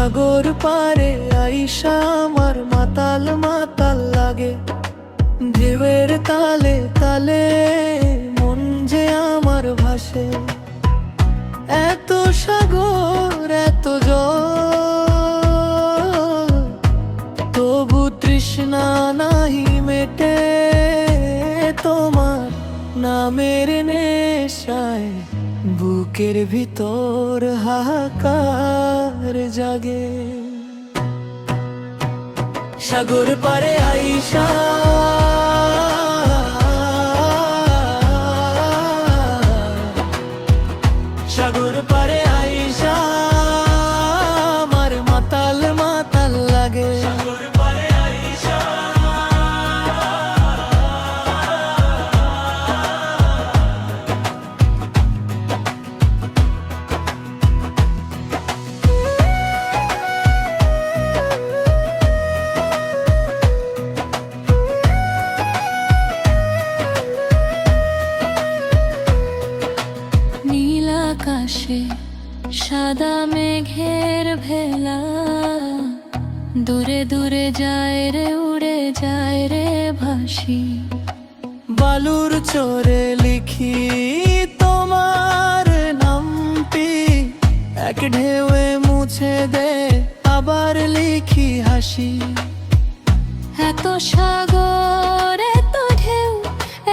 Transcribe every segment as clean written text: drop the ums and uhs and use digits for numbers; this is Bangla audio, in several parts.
সাগর পারে আইসা আমার মাতাল মাতাল লাগে, ঢেউয়ের তালে তালে মন যে আমার ভাসে। এত সাগর এত জল, তবু তৃষ্ণা নাহি মেটে, তোমার নামের নেশায় বুকের ভিতর হাহাকার জাগে। সাগর পারে আইসা সাগর পারে আইসা আমার মাতাল মাতাল লাগে। আকাশে সাদা মেঘের ভেলা, দূরে দূরে যায় রে উড়ে যায় রে ভাসি। বালুর চরে লিখি তোমার নামটি, এক ঢেউয়ে মুছে দে আবার লিখি হাসি। এত সাগর এত ঢেউ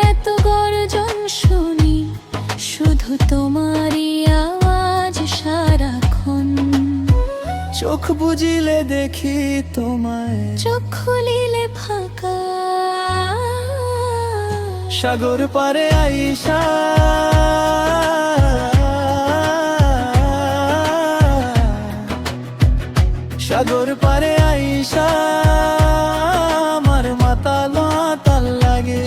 এত গর্জন শুনি, শুধু তোমারই আওয়াজ সারাক্ষণ। চোখ বুজিলে দেখি তোমায়, চোখ খুলিলে ফাঁকা। সাগর পারে আইসা সাগর পারে আইসা আমার মাতাল মাতাল লাগে।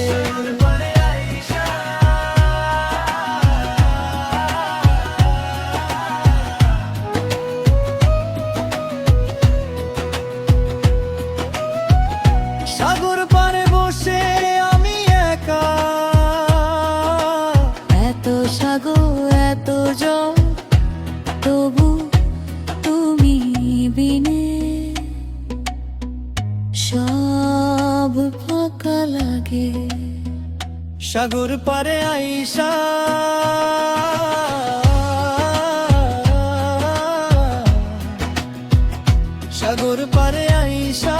সাগর পারে বসে আমি একা, এত সাগর এত জল, তবু তুমি বিনে সব ফাঁকা লাগে। সাগর পারে আইসা সাগর পারে আইসা